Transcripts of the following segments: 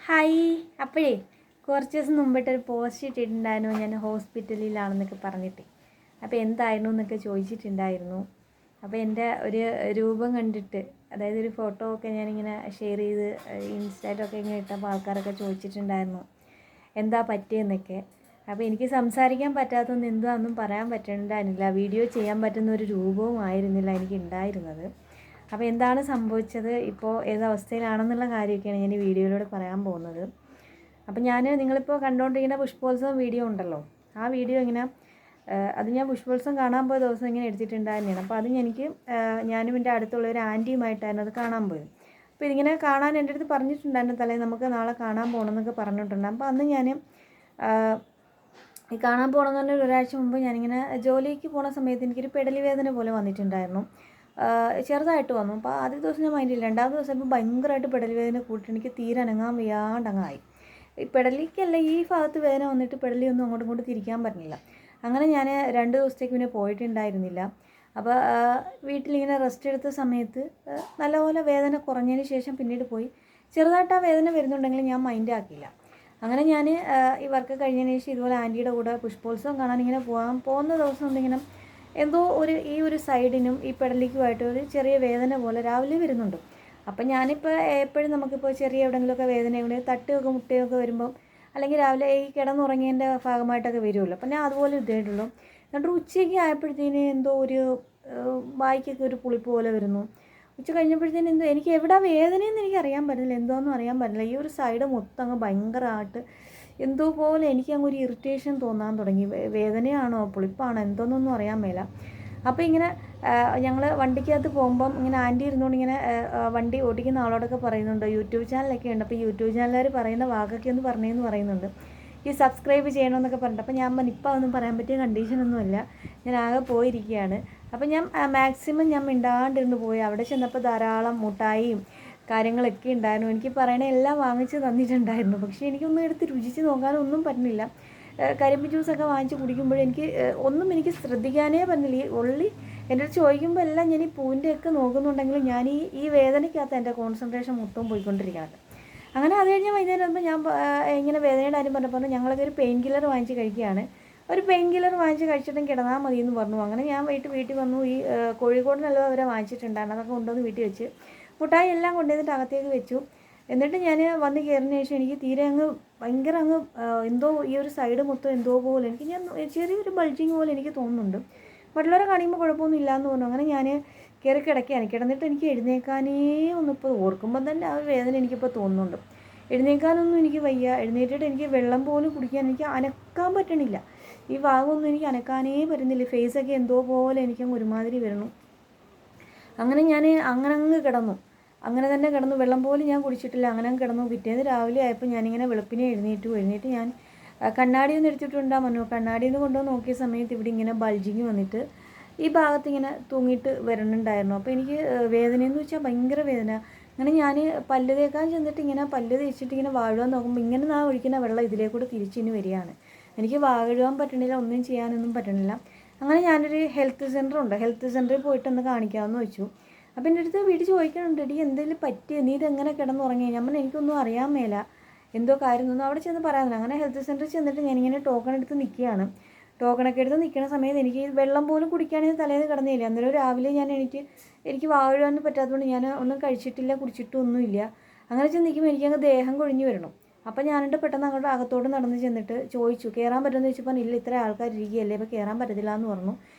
Hi. അപ്പോഴേ കുറച്ച് ദിവസം മുമ്പിട്ടൊരു പോസ്റ്റ് ഇട്ടിട്ടുണ്ടായിരുന്നു, ഞാൻ ഹോസ്പിറ്റലിലാണെന്നൊക്കെ പറഞ്ഞിട്ട്. അപ്പോൾ എന്തായിരുന്നു എന്നൊക്കെ ചോദിച്ചിട്ടുണ്ടായിരുന്നു. അപ്പോൾ എൻ്റെ ഒരു രൂപം കണ്ടിട്ട്, അതായത് ഒരു ഫോട്ടോ ഒക്കെ ഞാനിങ്ങനെ ഷെയർ ചെയ്ത് ഇൻസ്റ്റയിലൊക്കെ ഇങ്ങനെ ഇട്ടപ്പോൾ ആൾക്കാരൊക്കെ ചോദിച്ചിട്ടുണ്ടായിരുന്നു എന്താ പറ്റിയെന്നൊക്കെ. അപ്പോൾ എനിക്ക് സംസാരിക്കാൻ പറ്റാത്തതൊന്നും എന്താണെന്നും പറയാൻ പറ്റുന്നുണ്ടായിരുന്നില്ല. വീഡിയോ ചെയ്യാൻ പറ്റുന്ന ഒരു രൂപവും ആയിരുന്നില്ല എനിക്ക് ഉണ്ടായിരുന്നത്. അപ്പോൾ എന്താണ് സംഭവിച്ചത്, ഇപ്പോൾ ഏതവസ്ഥയിലാണെന്നുള്ള കാര്യമൊക്കെയാണ് ഞാൻ ഈ വീഡിയോയിലൂടെ പറയാൻ പോകുന്നത്. അപ്പോൾ നിങ്ങളിപ്പോൾ കണ്ടുകൊണ്ടിരിക്കുന്ന പുഷ്പോത്സവം വീഡിയോ ഉണ്ടല്ലോ, ആ വീഡിയോ ഇങ്ങനെ അത് ഞാൻ പുഷ്പോത്സവം കാണാൻ പോയ ദിവസം ഇങ്ങനെ എടുത്തിട്ടുണ്ടായിരുന്നതാണ്. അപ്പോൾ അത് ഞാനും എൻ്റെ അടുത്തുള്ള ഒരു ആൻറ്റിയുമായിട്ടായിരുന്നു അത് കാണാൻ പോയത്. അപ്പോൾ ഇതിങ്ങനെ കാണാൻ എൻ്റെ അടുത്ത് പറഞ്ഞിട്ടുണ്ടായിരുന്നു, തലേ നമുക്ക് നാളെ കാണാൻ പോകണമെന്നൊക്കെ പറഞ്ഞിട്ടുണ്ട്. അപ്പോൾ അന്ന് ഞാൻ ഈ കാണാൻ പോകണമെന്ന് പറഞ്ഞാൽ ഒരാഴ്ച മുമ്പ് ഞാനിങ്ങനെ ജോലിക്ക് പോകുന്ന സമയത്ത് എനിക്കൊരു പെടലി വേദന പോലെ വന്നിട്ടുണ്ടായിരുന്നു. ചെറുതായിട്ട് വന്നു. അപ്പോൾ ആദ്യ ദിവസം ഞാൻ മൈൻഡില്ല. രണ്ടാമത്തെ ദിവസം ഇപ്പോൾ ഭയങ്കരമായിട്ട് പെടലി വേദന കൂട്ടിയിട്ട് എനിക്ക് തീരെ അനങ്ങാൻ വയ്യാണ്ടങ്ങായി. ഈ പെടലിക്കല്ല, ഈ ഭാഗത്ത് വേദന വന്നിട്ട് പെടലിയൊന്നും അങ്ങോട്ടും ഇങ്ങോട്ടും തിരിക്കാൻ പറ്റുന്നില്ല. അങ്ങനെ ഞാൻ 2 ദിവസത്തേക്ക് പിന്നെ പോയിട്ടുണ്ടായിരുന്നില്ല. അപ്പോൾ വീട്ടിലിങ്ങനെ റെസ്റ്റ് എടുത്ത സമയത്ത് നല്ലപോലെ വേദന കുറഞ്ഞതിന് ശേഷം പിന്നീട് പോയി. ചെറുതായിട്ട് ആ വേദന വരുന്നുണ്ടെങ്കിൽ ഞാൻ മൈൻഡ് ആക്കിയില്ല. അങ്ങനെ ഞാൻ ഈ വർക്ക് കഴിഞ്ഞതിന് ശേഷം ഇതുപോലെ ആൻറ്റിയുടെ കൂടെ പുഷ്പോത്സവം കാണാൻ ഇങ്ങനെ പോകുന്ന ദിവസം എന്തെങ്കിലും എന്തോ ഈ ഒരു സൈഡിനും ഈ പെടലിക്കുമായിട്ട് ഒരു ചെറിയ വേദന പോലെ രാവിലെ വരുന്നുണ്ട്. അപ്പം ഞാനിപ്പോൾ എപ്പോഴും നമുക്കിപ്പോൾ ചെറിയ എവിടെയെങ്കിലുമൊക്കെ വേദനയുണ്ട്, തട്ടുകയൊക്കെ മുട്ടയൊക്കെ വരുമ്പം, അല്ലെങ്കിൽ രാവിലെ ഈ കിടന്നുറങ്ങിയതിൻ്റെ ഭാഗമായിട്ടൊക്കെ വരുമല്ലോ. അപ്പം ഞാൻ അതുപോലെ ഇതായിട്ടുള്ളൂ. എന്നിട്ട് ഉച്ചയ്ക്ക് ആയപ്പോഴത്തേന് എന്തോ ഒരു വായിക്കൊക്കെ ഒരു പുളിപ്പ് പോലെ വരുന്നു. ഉച്ച കഴിഞ്ഞപ്പോഴത്തേന് എന്തോ എനിക്ക് എവിടെ വേദനയെന്ന് എനിക്ക് അറിയാൻ പറ്റുന്നില്ല, എന്തോന്നും അറിയാൻ പറ്റില്ല. ഈ ഒരു സൈഡ് മൊത്തം അങ്ങ് ഭയങ്കരമായിട്ട് എന്തോ പോലെ എനിക്കങ്ങ് ഒരു ഇറിറ്റേഷൻ തോന്നാൻ തുടങ്ങി. വേദനയാണോ പുളിപ്പാണോ എന്തോന്നൊന്നും അറിയാൻ മേല. അപ്പോൾ ഇങ്ങനെ ഞങ്ങൾ വണ്ടിക്കകത്ത് പോകുമ്പം ഇങ്ങനെ ആൻറ്റി ഇരുന്നുകൊണ്ട് ഇങ്ങനെ വണ്ടി ഓടിക്കുന്ന ആളോടൊക്കെ പറയുന്നുണ്ട്, യൂട്യൂബ് ചാനലൊക്കെ ഉണ്ട്. അപ്പോൾ യൂട്യൂബ് ചാനലുകാർ പറയുന്ന വാക്കൊക്കെ ഒന്ന് പറഞ്ഞതെന്ന് പറയുന്നുണ്ട്, ഈ സബ്സ്ക്രൈബ് ചെയ്യണമെന്നൊക്കെ പറഞ്ഞിട്ട്. അപ്പോൾ ഞാൻ ഇപ്പം ഒന്നും പറയാൻ പറ്റിയ കണ്ടീഷനൊന്നുമില്ല, ഞാൻ ആകെ പോയിരിക്കുകയാണ്. അപ്പോൾ ഞാൻ മാക്സിമം ഞാൻ മിണ്ടാണ്ടിരുന്ന് പോയി. അവിടെ ചെന്നപ്പോൾ ധാരാളം മുട്ടായിയും കാര്യങ്ങളൊക്കെ ഉണ്ടായിരുന്നു. എനിക്ക് പറയണ എല്ലാം വാങ്ങിച്ച് തന്നിട്ടുണ്ടായിരുന്നു. പക്ഷേ എനിക്കൊന്നും എടുത്ത് രുചിച്ച് നോക്കാനൊന്നും പറ്റുന്നില്ല. കരിമ്പ് ജ്യൂസൊക്കെ വാങ്ങിച്ച് കുടിക്കുമ്പോഴും എനിക്ക് ശ്രദ്ധിക്കാനേ പറ്റില്ല. എൻ്റെ അടുത്ത് ചോദിക്കുമ്പോൾ എല്ലാം ഞാൻ ഈ പൂവിൻ്റെയൊക്കെ നോക്കുന്നുണ്ടെങ്കിലും ഞാൻ ഈ വേദനയ്ക്കകത്ത് എൻ്റെ കോൺസെൻട്രേഷൻ മൊത്തം പോയിക്കൊണ്ടിരിക്കുകയാണ്. അങ്ങനെ അത് കഴിഞ്ഞ് വൈകുന്നേരം ആകുമ്പോൾ ഞാൻ ഇങ്ങനെ വേദനയുടെ കാര്യം പറഞ്ഞപ്പോൾ ഞങ്ങളൊക്കെ ഒരു പെയിൻ കില്ലർ വാങ്ങിച്ച് കഴിക്കുകയാണ്. ഒരു പെയിൻ കില്ലർ വാങ്ങിച്ച് കഴിച്ചിട്ടും കിടന്നാൽ മതി എന്ന് പറഞ്ഞു. അങ്ങനെ ഞാൻ വീട്ടിൽ വന്നു. ഈ കോഴിക്കോടിനെല്ലാം അവരെ വാങ്ങിച്ചിട്ടുണ്ടായിരുന്നു, അതൊക്കെ കൊണ്ടുവന്ന് വീട്ടിൽ വെച്ച് മുട്ടായി എല്ലാം കൊണ്ടുവന്നിട്ട് അകത്തേക്ക് വെച്ചു. എന്നിട്ട് ഞാൻ വന്ന് കയറിയതിന് ശേഷം എനിക്ക് തീരെ ഭയങ്കര എന്തോ ഈ ഒരു സൈഡ് മൊത്തം എന്തോ പോലെ ചെറിയൊരു ബൾജിങ് പോലെ എനിക്ക് തോന്നുന്നുണ്ട്. മറ്റുള്ളവരെ കാണിക്കുമ്പോൾ കുഴപ്പമൊന്നും ഇല്ലയെന്ന് പറഞ്ഞു. അങ്ങനെ ഞാൻ കയറി കിടന്നിട്ട് എനിക്ക് എഴുന്നേക്കാനേ ഒന്നിപ്പോൾ ഓർക്കുമ്പോൾ തന്നെ ആ വേദന എനിക്കിപ്പോൾ തോന്നുന്നുണ്ട്. എഴുന്നേക്കാനൊന്നും എനിക്ക് വയ്യ. എഴുന്നേറ്റിട്ട് എനിക്ക് വെള്ളം പോലും കുടിക്കാൻ എനിക്ക് അനക്കാൻ പറ്റണില്ല. ഈ ഭാഗമൊന്നും എനിക്ക് അനക്കാനേ പറ്റുന്നില്ല. ഫേസൊക്കെ എന്തോ പോലെ എനിക്കങ്ങ് ഒരുമാതിരി വരണം. അങ്ങനെ ഞാൻ അങ്ങ് കിടന്നു. അങ്ങനെ തന്നെ കിടന്നു. വെള്ളം പോലും ഞാൻ കുടിച്ചിട്ടില്ല, അങ്ങനെ കിടന്നു. പിറ്റേന്ന് രാവിലെ ആയപ്പോൾ ഞാനിങ്ങനെ വെളുപ്പിനെ എഴുന്നേറ്റ് ഞാൻ കണ്ണാടി ഒന്ന് എടുത്തിട്ടുണ്ടാ പറഞ്ഞു. കണ്ണാടിയിൽ നിന്ന് കൊണ്ടുവന്ന് നോക്കിയ സമയത്ത് ഇവിടെ ഇങ്ങനെ ബൾജിങ് വന്നിട്ട് ഈ ഭാഗത്ത് ഇങ്ങനെ തൂങ്ങിയിട്ട് വരണുണ്ടായിരുന്നു. അപ്പോൾ എനിക്ക് വേദനയെന്ന് വെച്ചാൽ ഭയങ്കര വേദന. അങ്ങനെ ഞാൻ പല്ല് തേക്കാൻ ചെന്നിട്ട് ഇങ്ങനെ പല്ല് തേച്ചിട്ട് ഇങ്ങനെ വാഴുവാൻ നോക്കുമ്പോൾ ഇങ്ങനെ ഞാൻ ഒഴിക്കുന്ന വെള്ളം ഇതിലേക്കൂടെ തിരിച്ചിന് വരികയാണ്. എനിക്ക് വാഴുവാൻ പറ്റണില്ല, ഒന്നും ചെയ്യാനൊന്നും പറ്റണില്ല. അങ്ങനെ ഞാനൊരു ഹെൽത്ത് സെൻറ്ററിൽ പോയിട്ടൊന്ന് കാണിക്കാമെന്ന് വെച്ചു. അപ്പോൾ എൻ്റെ അടുത്ത് വീട്ടിൽ ചോദിക്കണുണ്ട്, എടി എന്തെങ്കിലും പറ്റിയ, നീ ഇതെങ്ങനെ കിടന്നുറങ്ങി? ഞാൻ പറഞ്ഞു എനിക്കൊന്നും അറിയാൻ മേല, എന്തോ കാര്യം തോന്നുന്നു. അവിടെ ചെന്ന് പറയാനില്ല. അങ്ങനെ ഹെൽത്ത് സെൻറ്ററിൽ ചെന്നിട്ട് ഞാനിങ്ങനെ ടോക്കൺ എടുത്ത് നിൽക്കുകയാണ്. ടോക്കണൊക്കെ എടുത്ത് നിൽക്കുന്ന സമയത്ത് എനിക്ക് വെള്ളം പോലും കുടിക്കുകയാണെങ്കിൽ തലേന്ന് കിടന്നില്ല. അന്നേരം രാവിലെ ഞാൻ എനിക്ക് വാഴുവാൻ പറ്റാത്തതുകൊണ്ട് ഞാൻ ഒന്നും കഴിച്ചിട്ടില്ല, കുടിച്ചിട്ടൊന്നുമില്ല. അങ്ങനെ ചെന്ന് നിൽക്കുമ്പോൾ എനിക്കങ്ങ് ദേഹം കൊഴിഞ്ഞു വരണം. അപ്പം ഞാനിട്ട് പെട്ടെന്ന് അങ്ങോട്ട് അകത്തോട്ട് നടന്ന് ചെന്നിട്ട് ചോദിച്ചു, കയറാൻ പറ്റുമെന്ന് ചോദിച്ചപ്പോൾ ഇല്ല, ഇത്ര ആൾക്കാർ ഇരിക്കുകയല്ലേ, ഇപ്പോൾ കയറാൻ പറ്റത്തില്ല എന്ന് പറഞ്ഞു.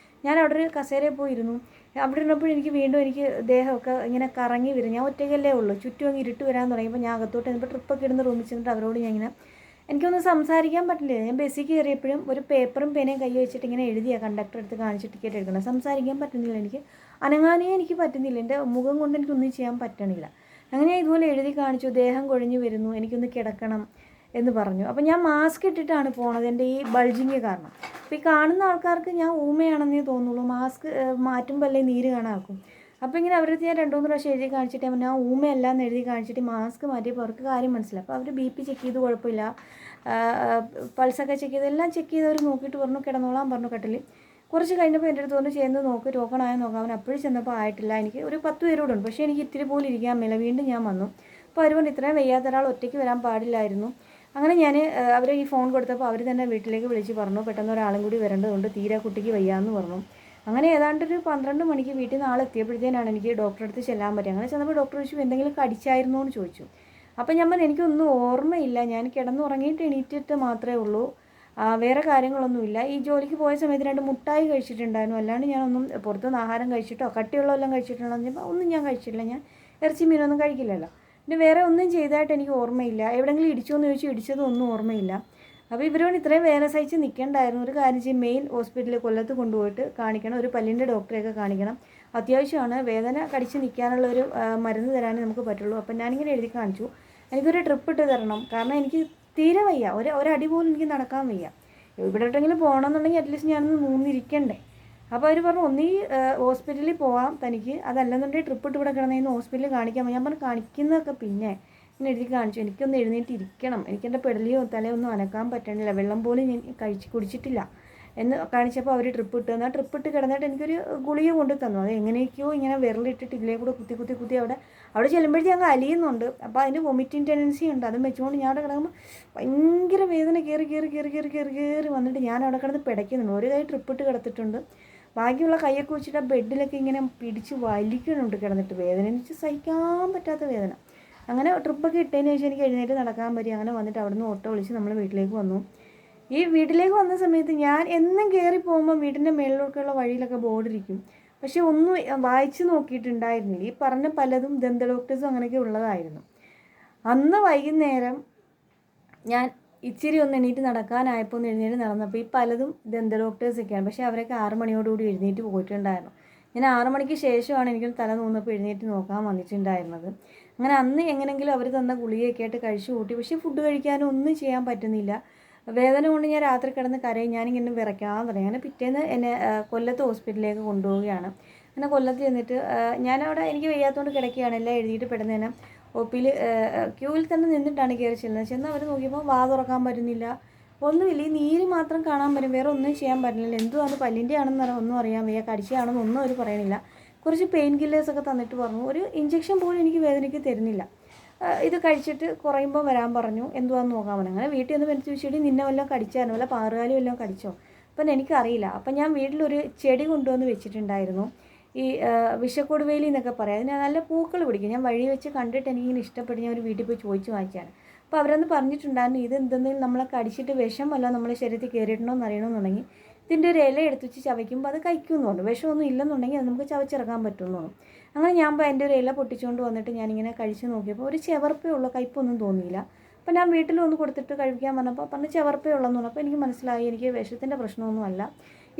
ഞാൻ അവിടെ ഒരു കസേരയിൽ പോയിരുന്നു. അവിടെ ഇരുന്നപ്പോൾ എനിക്ക് ദേഹമൊക്കെ ഇങ്ങനെ കറങ്ങി വരും. ഞാൻ ഒറ്റയ്ക്കല്ലേ ഉള്ളൂ, ചുറ്റും അങ്ങ് ഇരുട്ട് വരാൻ തുടങ്ങിയപ്പോൾ ഞാൻ അകത്തോട്ട് ചെന്നപ്പോൾ ട്രിപ്പൊക്കെ ഇടുന്ന റൂമിൽ ചെന്നിട്ട് അവരോട് എനിക്കൊന്നും സംസാരിക്കാൻ പറ്റില്ല. ഞാൻ ബസ്സിൽ കയറിയപ്പോഴും ഒരു പേപ്പറും പേനയും കൈ വെച്ചിട്ട് ഇങ്ങനെ എഴുതിയാണ് കണ്ടക്ടർ എടുത്ത് കാണിച്ച് ടിക്കറ്റ് എടുക്കണം. സംസാരിക്കാൻ പറ്റുന്നില്ല, എനിക്ക് അനങ്ങാനേ എനിക്ക് പറ്റുന്നില്ല. എൻ്റെ മുഖം കൊണ്ട് എനിക്കൊന്നും ചെയ്യാൻ പറ്റണില്ല. അങ്ങനെ ഞാൻ ഇതുപോലെ എഴുതി കാണിച്ചു, ദേഹം കൊഴിഞ്ഞു വരുന്നു, എനിക്കൊന്ന് കിടക്കണം എന്ന് പറഞ്ഞു. അപ്പോൾ ഞാൻ മാസ്ക് ഇട്ടിട്ടാണ് പോണത്, എൻ്റെ ഈ ബൾജിങ് കാരണം. അപ്പോൾ ഈ കാണുന്ന ആൾക്കാർക്ക് ഞാൻ ഊമയാണെന്നേ തോന്നുള്ളൂ, മാസ്ക് മാറ്റുമ്പോൾ അല്ലേ നീര് കാണാക്കും. അപ്പോൾ ഇങ്ങനെ അവരടുത്ത് ഞാൻ 2-3 പ്രാവശ്യം എഴുതി കാണിച്ചിട്ട് ഞാൻ ഊമയല്ല എന്ന് എഴുതി കാണിച്ചിട്ട് മാസ്ക് മാറ്റിയപ്പോൾ അവർക്ക് കാര്യം മനസ്സിലായി. അപ്പോൾ അവർ BP ചെക്ക് ചെയ്ത് കുഴപ്പമില്ല, പൾസൊക്കെ ചെക്ക് ചെയ്ത് എല്ലാം ചെക്ക് ചെയ്ത് അവർ നോക്കിയിട്ട് പറഞ്ഞു കിടന്നോളാൻ പറഞ്ഞു കട്ടിൽ. കുറച്ച് കഴിഞ്ഞപ്പോൾ എൻ്റെ അടുത്ത് കൊണ്ട് ചെയ്യുന്നത് നോക്ക്, ടോക്കൺ ആയോ നോക്കാം. അവൻ അപ്പോഴും ചെന്നപ്പോൾ ആയിട്ടില്ല. എനിക്ക് ഒരു 10 പേരോടുണ്ട്, പക്ഷേ എനിക്ക് ഇത്തിരി പോലും ഇരിക്കാൻ മേല. വീണ്ടും ഞാൻ വന്നു. അപ്പോൾ അവർ പറഞ്ഞു ഇത്രയും വയ്യാത്ത ഒരാൾ ഒറ്റയ്ക്ക് വരാൻ പാടില്ലായിരുന്നു. അങ്ങനെ ഞാൻ അവർ ഈ ഫോൺ കൊടുത്തപ്പോൾ അവർ തന്നെ വീട്ടിലേക്ക് വിളിച്ച് പറഞ്ഞു പെട്ടെന്ന് ഒരാളും കൂടി വരേണ്ടതുകൊണ്ട് തീരെ കുട്ടിക്ക് വയ്യാമെന്ന് പറഞ്ഞു. അങ്ങനെ ഏതാണ്ട് ഒരു 12 മണിക്ക് വീട്ടിൽ നിന്ന് ആളെത്തിയപ്പോഴത്തേനാണ് എനിക്ക് ഡോക്ടറെ അടുത്ത് ചെല്ലാൻ പറ്റുക. അങ്ങനെ ചെന്നപ്പോൾ ഡോക്ടർ ചോദിച്ചു എന്തെങ്കിലും കടിച്ചായിരുന്നോ എന്ന് ചോദിച്ചു. അപ്പം ഞാൻ പറഞ്ഞു എനിക്കൊന്നും ഓർമ്മയില്ല, ഞാൻ കിടന്നുറങ്ങിയിട്ട് എണീറ്റിട്ട് മാത്രമേ ഉള്ളൂ, വേറെ കാര്യങ്ങളൊന്നുമില്ല. ഈ ജോലിക്ക് പോയ സമയത്ത് 2 മുട്ടായി കഴിച്ചിട്ടുണ്ടായിരുന്നു, അല്ലാണ്ട് ഞാനൊന്നും പുറത്തുനിന്ന് ആഹാരം കഴിച്ചിട്ടോ കട്ടിയുള്ളതെല്ലാം കഴിച്ചിട്ടുണ്ടോ എന്ന് ചോദിച്ചപ്പോൾ ഒന്നും ഞാൻ കഴിച്ചിട്ടില്ല, ഞാൻ ഇറച്ചി മീനൊന്നും കഴിക്കില്ലല്ലോ. പിന്നെ വേറെ ഒന്നും ചെയ്തതായിട്ട് എനിക്ക് ഓർമ്മയില്ല. എവിടെയെങ്കിലും ഇടിച്ചോ എന്ന് ചോദിച്ചു, ഇടിച്ചതും ഒന്നും ഓർമ്മയില്ല. അപ്പോൾ ഇവരോട് ഇത്രയും വേദന സഹിച്ച് നിൽക്കേണ്ടായിരുന്നു. ഒരു കാര്യം ചെയ്യും, മെയിൻ ഹോസ്പിറ്റലിൽ കൊല്ലത്ത് കൊണ്ടുപോയിട്ട് കാണിക്കണം, ഒരു പല്ലിൻ്റെ ഡോക്ടറെയൊക്കെ കാണിക്കണം, അത്യാവശ്യമാണ്, വേദന കടിച്ച് നിൽക്കാനുള്ള ഒരു മരുന്ന് തരാനേ നമുക്ക് പറ്റുള്ളൂ. അപ്പം ഞാനിങ്ങനെ എഴുതി കാണിച്ചു എനിക്കൊരു ട്രിപ്പ് ഇട്ട് തരണം, കാരണം എനിക്ക് തീരെ വയ്യ, ഒരടി പോലും എനിക്ക് നടക്കാൻ വയ്യ. ഇവിടെ എവിടെയെങ്കിലും പോകണമെന്നുണ്ടെങ്കിൽ അറ്റ്ലീസ്റ്റ് ഞാനൊന്ന് മൂന്നിരിക്കണ്ടേ. അപ്പോൾ അവർ പറഞ്ഞു ഒന്നീ ഹോസ്പിറ്റലിൽ പോവാം തനിക്ക്, അതല്ലെന്നുണ്ടെങ്കിൽ ട്രിപ്പ് ഇട്ട് ഇവിടെ കിടന്നതിന് ഹോസ്പിറ്റലിൽ കാണിക്കാം. ഞാൻ പറഞ്ഞു കാണിക്കുന്നതൊക്കെ പിന്നെ ഇങ്ങനെ എഴുതി കാണിച്ചു, എനിക്കൊന്ന് എഴുന്നേറ്റ് ഇരിക്കണം, എനിക്കെൻ്റെ പെടലിയോ തലയോ ഒന്നും അനക്കാൻ പറ്റണില്ല, വെള്ളം പോലും ഞാൻ കുടിച്ചിട്ടില്ല എന്ന് കാണിച്ചപ്പോൾ അവർ ട്രിപ്പ് ഇട്ട് തന്നു. ആ ട്രിപ്പ് ഇട്ട് കിടന്നിട്ട് എനിക്കൊരു ഗുളിക കൊണ്ട് തന്നു. അത് എങ്ങനെയൊക്കെയോ ഇങ്ങനെ വിരലിട്ടിട്ട് ഇതിലേ കൂടെ കുത്തി അവിടെ ചെല്ലുമ്പോഴത്തേക്ക് അങ്ങ് അലിയുന്നുണ്ട്. അപ്പോൾ അതിന് വൊമിറ്റിംഗ് ടെൻഡൻസി ഉണ്ട്. അതും വെച്ചുകൊണ്ട് ഞാൻ അവിടെ കിടക്കുമ്പോൾ ഭയങ്കര വേദന കയറി വന്നിട്ട് ഞാൻ അവിടെ കിടന്ന് പിടയ്ക്കുന്നുണ്ട്. ഒരു കൈ ട്രിപ്പ് ഇട്ട് കിടത്തിട്ടുണ്ട്, ബാക്കിയുള്ള കൈയൊക്കെ വെച്ചിട്ട് ആ ബെഡിലൊക്കെ ഇങ്ങനെ പിടിച്ച് വലിക്കുന്നുണ്ട് കിടന്നിട്ട്, വേദന എനിക്ക് സഹിക്കാൻ പറ്റാത്ത വേദന. അങ്ങനെ ട്രിപ്പൊക്കെ ഇട്ടതിന് ശേഷം എനിക്ക് എഴുന്നേറ്റ് നടക്കാൻ പറ്റി. അങ്ങനെ വന്നിട്ട് അവിടെ നിന്ന് ഓട്ടോ വിളിച്ച് നമ്മൾ വീട്ടിലേക്ക് വന്നു. ഈ വീട്ടിലേക്ക് വന്ന സമയത്ത് ഞാൻ എന്നും കയറി പോകുമ്പോൾ വീടിൻ്റെ മേളിലൊക്കെയുള്ള വഴിയിലൊക്കെ ബോർഡിരിക്കും, പക്ഷെ ഒന്നും വായിച്ച് നോക്കിയിട്ടുണ്ടായിരുന്നില്ല. ഈ പറഞ്ഞ പലതും ദന്ത ഡോക്ടേഴ്സും അങ്ങനെയൊക്കെ ഉള്ളതായിരുന്നു. അന്ന് വൈകുന്നേരം ഞാൻ ഇച്ചിരി ഒന്ന് എണീറ്റ് നടക്കാനായപ്പോൾ ഒന്ന് എഴുന്നേറ്റ് നടന്നപ്പോൾ ഈ പലതും ദന്ത ഡോക്ടേഴ്സൊക്കെയാണ്, പക്ഷേ അവരൊക്കെ 6 മണിയോടുകൂടി എഴുന്നേറ്റ് പോയിട്ടുണ്ടായിരുന്നു. ഞാൻ 6 മണിക്ക് ശേഷമാണ് എനിക്ക് തല നൂന്നപ്പോൾ എഴുന്നേറ്റ് നോക്കാൻ വന്നിട്ടുണ്ടായിരുന്നത്. അങ്ങനെ അന്ന് എങ്ങനെയെങ്കിലും അവർ തന്ന ഗുളികയൊക്കെ ആയിട്ട് കഴിച്ചു കൂട്ടി, പക്ഷേ ഫുഡ് കഴിക്കാനും ഒന്നും ചെയ്യാൻ പറ്റുന്നില്ല. വേദന കൊണ്ട് ഞാൻ രാത്രി കിടന്ന് കരയും, ഞാനിങ്ങനെ വിറയ്ക്കാൻ തുടങ്ങി. അങ്ങനെ പിറ്റേന്ന് എന്നെ കൊല്ലത്ത് ഹോസ്പിറ്റലിലേക്ക് കൊണ്ടുപോവുകയാണ്. അങ്ങനെ കൊല്ലത്ത് ചെന്നിട്ട് ഞാനവിടെ എനിക്ക് വയ്യാത്തതുകൊണ്ട് കിടക്കുകയാണ്, എല്ലാം എഴുതിയിട്ട് പെടുന്നതിന് ഒപ്പിയിൽ ക്യൂവിൽ തന്നെ നിന്നിട്ടാണ് കയറി ചെന്ന് അവർ നോക്കിയപ്പോൾ വാ തുറക്കാൻ പറ്റുന്നില്ല, ഒന്നുമില്ല, ഈ നീര് മാത്രം കാണാൻ പറ്റും, വേറെ ഒന്നും ചെയ്യാൻ പറ്റുന്നില്ല. എന്തുവാണ് പല്ലിൻ്റെ ആണെന്ന് ഒന്നും അറിയാൻ വയ്യ, കടിച്ചയാണെന്ന് ഒന്നും അവർ പറയണില്ല. കുറച്ച് പെയിൻ കില്ലേഴ്സൊക്കെ തന്നിട്ട് പറഞ്ഞു, ഒരു ഇഞ്ചക്ഷൻ പോലും എനിക്ക് വേദനയ്ക്ക് തരുന്നില്ല, ഇത് കഴിച്ചിട്ട് കുറയുമ്പോൾ വരാൻ പറഞ്ഞു, എന്തുവാന്ന് നോക്കാൻ പറഞ്ഞു. അങ്ങനെ വീട്ടിൽ നിന്ന് പരിച്ച് വെച്ചിട്ട് നിന്നെ വല്ലതും കടിച്ചായിരുന്നു, വല്ല പാറുകാലി വല്ലതും കടിച്ചോ, അപ്പം എനിക്കറിയില്ല. അപ്പം ഞാൻ വീട്ടിലൊരു ചെടി കൊണ്ടുവന്ന് വെച്ചിട്ടുണ്ടായിരുന്നു, ഈ വിഷക്കൊടുവേലി എന്നൊക്കെ പറയാം, അതിന് നല്ല പൂക്കൾ പിടിക്കും. ഞാൻ വഴി വെച്ച് കണ്ടിട്ട് എനിക്കിങ്ങനെ ഇഷ്ടപ്പെട്ട് ഞാൻ ഒരു വീട്ടിൽ പോയി ചോദിച്ച് വാങ്ങിച്ചാണ്. അപ്പോൾ അവരൊന്ന് പറഞ്ഞിട്ടുണ്ടായിരുന്നു ഇത് എന്തെങ്കിലും നമ്മളെ കടിച്ചിട്ട് വിഷമല്ല നമ്മളെ ശരീരത്തിൽ കയറിയിട്ടുണ്ടോ എന്ന് അറിയണമെന്നുണ്ടെങ്കിൽ ഇതിൻ്റെ ഒരു ഇല എടുത്ത് വെച്ച് ചവയ്ക്കുമ്പോൾ അത് കഴിക്കുമെന്നുണ്ട്, വിഷമൊന്നും ഇല്ലെന്നുണ്ടെങ്കിൽ അത് നമുക്ക് ചവച്ചിറക്കാൻ പറ്റുമെന്നു. അങ്ങനെ ഞാൻ എൻ്റെ ഒരു ഇല പൊട്ടിച്ചുകൊണ്ട് വന്നിട്ട് ഞാനിങ്ങനെ കഴിച്ച് നോക്കിയപ്പോൾ ഒരു ചെവർപ്പേ ഉള്ളൂ, കയ്പൊന്നും തോന്നിയില്ല. അപ്പോൾ ഞാൻ വീട്ടിൽ ഒന്ന് കൊടുത്തിട്ട് കഴിക്കാൻ പറഞ്ഞപ്പോൾ പറഞ്ഞ് ചെവർപ്പേ ഉള്ളെന്ന് പറഞ്ഞു. അപ്പോൾ എനിക്ക് മനസ്സിലായി എനിക്ക് വിഷത്തിൻ്റെ പ്രശ്നമൊന്നുമല്ല,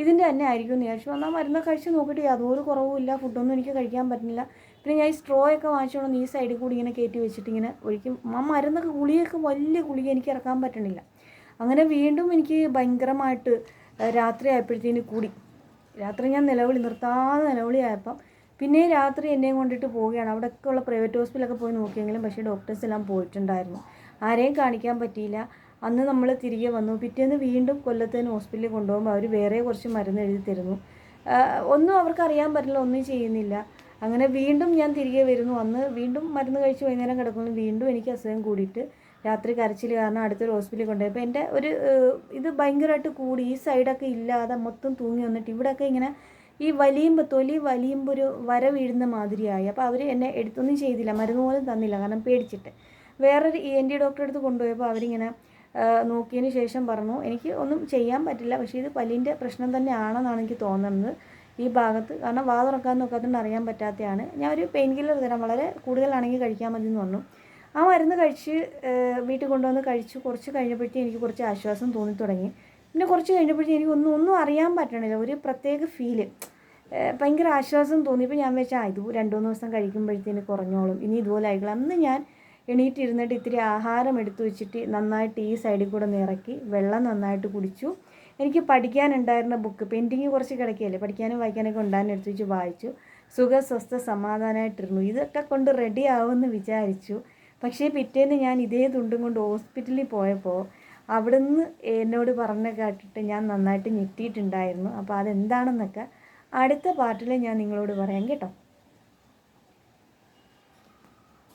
ഇതിൻ്റെ തന്നെ ആയിരിക്കും എന്ന് വിചാരിച്ചു. എന്നാൽ മരുന്ന് കഴിച്ച് നോക്കിയിട്ട് യാതൊരു കുറവുമില്ല, ഫുഡൊന്നും എനിക്ക് കഴിക്കാൻ പറ്റുന്നില്ല. പിന്നെ ഞാൻ ഈ സ്ട്രോ ഒക്കെ വാങ്ങിച്ചുകൊണ്ട് ഈ സൈഡിൽ കൂടി ഇങ്ങനെ കയറ്റി വെച്ചിട്ട് ഇങ്ങനെ ഒഴിക്കും. ആ മരുന്നൊക്കെ ഗുളിയൊക്കെ വലിയ ഗുളിക എനിക്ക് ഇറക്കാൻ പറ്റണില്ല. അങ്ങനെ വീണ്ടും എനിക്ക് ഭയങ്കരമായിട്ട് രാത്രി ആയപ്പോഴത്തേന് കൂടി, രാത്രി ഞാൻ നിർത്താതെ നിലവിളിയായപ്പം പിന്നെ രാത്രി എന്നെയും കൊണ്ടിട്ട് പോവുകയാണ്. അവിടെയൊക്കെ ഉള്ള പ്രൈവറ്റ് ഹോസ്പിറ്റലൊക്കെ പോയി നോക്കിയെങ്കിലും പക്ഷേ ഡോക്ടേഴ്സ് എല്ലാം പോയിട്ടുണ്ടായിരുന്നു, ആരെയും കാണിക്കാൻ പറ്റിയില്ല. അന്ന് നമ്മൾ തിരികെ വന്നു. പിറ്റേന്ന് വീണ്ടും കൊല്ലത്തേന് ഹോസ്പിറ്റലിൽ കൊണ്ടുപോകുമ്പോൾ അവർ വേറെ കുറച്ച് മരുന്ന് എഴുതി തരുന്നു. ഒന്നും അവർക്ക് അറിയാൻ പറ്റില്ല, ഒന്നും ചെയ്യുന്നില്ല. അങ്ങനെ വീണ്ടും ഞാൻ തിരികെ വരുന്നു. അന്ന് വീണ്ടും മരുന്ന് കഴിച്ച് വൈകുന്നേരം കിടക്കുന്നു. വീണ്ടും എനിക്ക് അസുഖം കൂടിയിട്ട് രാത്രി കരച്ചിൽ കാരണം അടുത്തൊരു ഹോസ്പിറ്റലിൽ കൊണ്ടുപോയപ്പോൾ എൻ്റെ ഒരു ഇത് ഭയങ്കരമായിട്ട് കൂടി, ഈ സൈഡൊക്കെ ഇല്ലാതെ മൊത്തം തൂങ്ങി വന്നിട്ട് ഇവിടെയൊക്കെ ഇങ്ങനെ ഈ തൊലി വലിയുമ്പോൾ ഒരു വര വീഴുന്ന മാതിരിയായി. അപ്പോൾ അവർ എന്നെ എടുത്തൊന്നും ചെയ്തില്ല, മരുന്ന് പോലും തന്നില്ല, കാരണം പേടിച്ചിട്ട്. വേറൊരു ENT ഡോക്ടറെ അടുത്ത് കൊണ്ടുപോയപ്പോൾ അവരിങ്ങനെ നോക്കിയതിന് ശേഷം പറഞ്ഞു എനിക്ക് ഒന്നും ചെയ്യാൻ പറ്റില്ല, പക്ഷേ ഇത് പല്ലിൻ്റെ പ്രശ്നം തന്നെയാണെന്നാണ് എനിക്ക് തോന്നുന്നത് ഈ ഭാഗത്ത്, കാരണം വാ തുറക്കാൻ നോക്കാത്തതുകൊണ്ട് അറിയാൻ പറ്റാത്തതാണ്. ഞാൻ ഒരു പെയിൻ കില്ലർ തരാം, വളരെ കൂടുതലാണെങ്കിൽ കഴിക്കാൻ മതി എന്ന് പറഞ്ഞു. ആ മരുന്ന് കഴിച്ച് വീട്ടിൽ കൊണ്ടുവന്ന് കഴിച്ചു. കുറച്ച് കഴിഞ്ഞപ്പോഴത്തേക്കും എനിക്ക് കുറച്ച് ആശ്വാസം തോന്നി തുടങ്ങി. പിന്നെ കുറച്ച് കഴിഞ്ഞപ്പോഴത്തേക്കും എനിക്ക് ഒന്നും അറിയാൻ പറ്റണില്ല, ഒരു പ്രത്യേക ഫീല്, ഭയങ്കര ആശ്വാസം തോന്നിയപ്പോൾ ഞാൻ വെച്ചാൽ ഇത് 2-3 ദിവസം കഴിക്കുമ്പോഴത്തേന് കുറഞ്ഞോളും, ഇനി ഇതുപോലെ ആയിക്കോളും. അന്ന് ഞാൻ എണീറ്റിരുന്നിട്ട് ഇത്തിരി ആഹാരം എടുത്തു വെച്ചിട്ട് നന്നായിട്ട് ഈ സൈഡിൽ കൂടെ നിറക്കി വെള്ളം നന്നായിട്ട് കുടിച്ചു. എനിക്ക് പഠിക്കാനുണ്ടായിരുന്ന ബുക്ക് പെൻഡിങ് കുറച്ച് കിടക്കുകയല്ലേ, പഠിക്കാനും വായിക്കാനൊക്കെ ഉണ്ടായിരുന്നു, എടുത്തു വെച്ച് വായിച്ചു. സ്വസ്ഥ സമാധാനമായിട്ടിരുന്നു. ഇതൊക്കെ കൊണ്ട് റെഡി ആവുമെന്ന് വിചാരിച്ചു. പക്ഷേ പിറ്റേന്ന് ഞാൻ ഇതേ തുണ്ടും കൊണ്ട് ഹോസ്പിറ്റലിൽ പോയപ്പോൾ അവിടുന്ന് എന്നോട് പറഞ്ഞ കേട്ടിട്ട് ഞാൻ നന്നായിട്ട് ഞെട്ടിയിട്ടുണ്ടായിരുന്നു. അപ്പോൾ അതെന്താണെന്നൊക്കെ അടുത്ത പാർട്ടിൽ ഞാൻ നിങ്ങളോട് പറയാം കേട്ടോ.